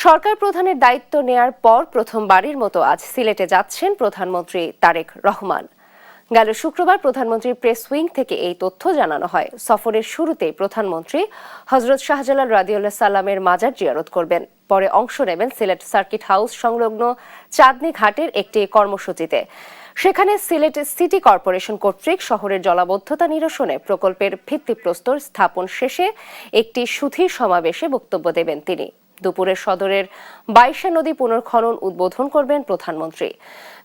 সরকার প্রধানের দায়িত্ব নেয়ার পর প্রথমবারের মতো আজ সিলেটে যাচ্ছেন প্রধানমন্ত্রী তারেক রহমান। গেল শুক্রবার প্রধানমন্ত্রীর প্রেস উইং থেকে এই তথ্য জানানো হয়। সফরের শুরুতেই প্রধানমন্ত্রী হযরত শাহজালাল রাদিয়াল্লাহু সাল্লামের মাজার জিয়ারত করবেন। পরে অংশ নেবেন সিলেট সার্কিট হাউস সংলগ্ন চাঁদনী ঘাটের একটি কর্মসূচিতে। সেখানে সিলেট সিটি কর্পোরেশন কর্তৃক শহরের জলাবদ্ধতা নিরসনে প্রকল্পের ভিত্তিপ্রস্তর স্থাপন শেষে একটি সুধীর সমাবেশে বক্তব্য দেবেন তিনি। দুপুরে সদরের 22 নদী পুনর্খনন উদ্বোধন করবেন প্রধানমন্ত্রী।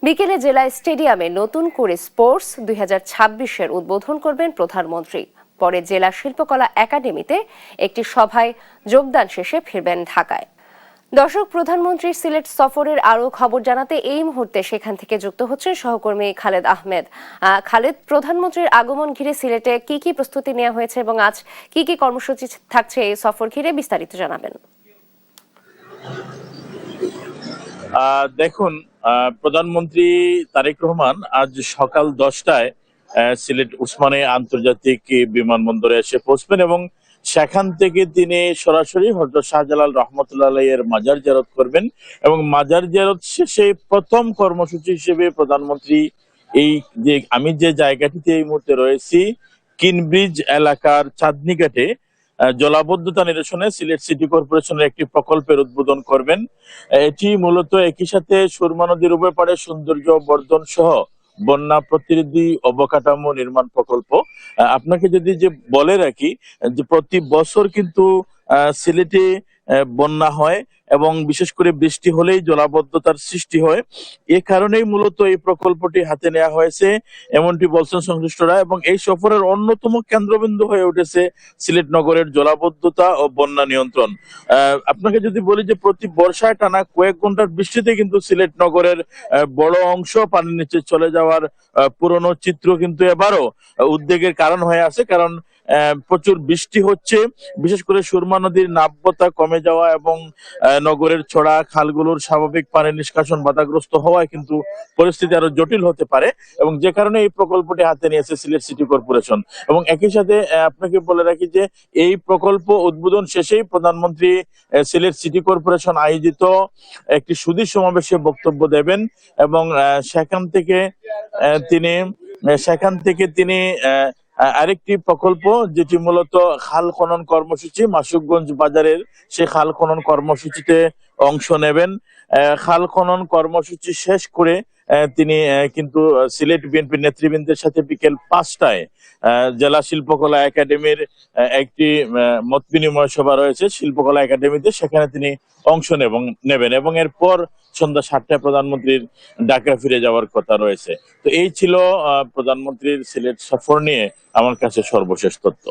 বিকেলে জেলা স্টেডিয়ামে নতুন করে স্পোর্টস 2026-এর উদ্বোধন করবেন প্রধানমন্ত্রী। পরে জেলা শিল্পকলা একাডেমিতে একটি সভায় যোগদান শেষে ফিরবেন ঢাকায়। দর্শক, প্রধানমন্ত্রীর সিলেট সফরের আরও খবর জানাতে এই মুহূর্তে সেখান থেকে যুক্ত হচ্ছে সহকর্মী খালেদ আহমেদ। খালেদ, প্রধানমন্ত্রীর আগমন ঘিরে সিলেটে কি কি প্রস্তুতি নেওয়া হয়েছে এবং আজ কি কি কর্মসূচি থাকছে এই সফর ঘিরে বিস্তারিত জানাবেন। দেখুন, প্রধানমন্ত্রী তারেক রহমান আজ সকাল 10টায় সিলেট উসমানী আন্তর্জাতিক বিমানবন্দরে এসে পৌঁছবেন এবং সেখান থেকে তিনি সরাসরি হযরত শাহজালাল রহমতুল্লাহ আলাইহির মাজার জিয়ারত করবেন এবং মাজার জিয়ারত শেষে প্রথম কর্মসূচি হিসেবে প্রধানমন্ত্রী আমি যে জায়গাটিতে এই মুহূর্তে রয়েছি, কিনব্রিজ এলাকার চাঁদনী ঘাটে জলাবদ্ধতা নিরসনে সিলেট সিটি কর্পোরেশনের একটি প্রকল্পের উদ্বোধন করবেন। এটি মূলত একই সাথে সুরমা নদীর উভয় পাড়ে সৌন্দর্য বর্ধন সহ বন্যা প্রতিরোধী অবকাঠামো নির্মাণ প্রকল্প। আপনাকে যদি বলে রাখি যে প্রতি বছর কিন্তু সিলেটে বন্যা হয় এবং বিশেষ করে বৃষ্টি হলেই জলাবদ্ধতার সৃষ্টি হয়। এ কারণেই মূলত এই প্রকল্পটি হাতে নেওয়া হয়েছে এমনটি বলছেন সংশ্লিষ্টরা, এবং এই সফরের অন্যতম কেন্দ্রবিন্দু হয়ে উঠেছে সিলেট নগরের জলাবদ্ধতা ও বন্যা নিয়ন্ত্রণ। আপনাকে যদি বলি যে প্রতি বর্ষায় টানা কয়েক ঘন্টার বৃষ্টিতে কিন্তু সিলেট নগরের বড় অংশ পানির নিচে চলে যাওয়ার পুরনো চিত্র কিন্তু এবারও উদ্বেগের কারণ হয়ে আছে। কারণ প্রচুর বৃষ্টি হচ্ছে, বিশেষ করে সুরমা নদীর নাব্যতা কমে যাওয়া এবং নগরের ছড়া খালগুলোর স্বাভাবিক পানি নিষ্কাশন বাধাগ্রস্ত হওয়ায় কিন্তু পরিস্থিতি আরো জটিল হতে পারে, এবং যে কারণে এই প্রকল্পটি হাতে নিয়েছে সিলেট সিটি কর্পোরেশন। এবং একই সাথে আপনাকে বলে রাখি যে এই প্রকল্প উদ্বোধন শেষেই প্রধানমন্ত্রী সিলেট সিটি কর্পোরেশন আয়োজিত একটি সুধীর সমাবেশে বক্তব্য দেবেন এবং সেখান থেকে তিনি আরেকটি প্রকল্প, যেটি মূলত খাল খনন কর্মসূচি, মাসুকগঞ্জ বাজারের সেই খাল খনন কর্মসূচিতে অংশ নেবেন। খাল খনন কর্মসূচি শেষ করে তিনি কিন্তু সিলেট বিএনপি নেতৃবৃন্দের সাথে বিকেল 5টায় জেলা শিল্পকলা একাডেমির একটি মত বিনিময় সভা রয়েছে শিল্পকলা একাডেমিতে, সেখানে তিনি অংশ নেবেন এবং এরপর সন্ধ্যা 7টায় প্রধানমন্ত্রীর ঢাকা ফিরে যাওয়ার কথা রয়েছে। তো এই ছিল প্রধানমন্ত্রীর সিলেট সফর নিয়ে আমার কাছে সর্বশেষ তথ্য।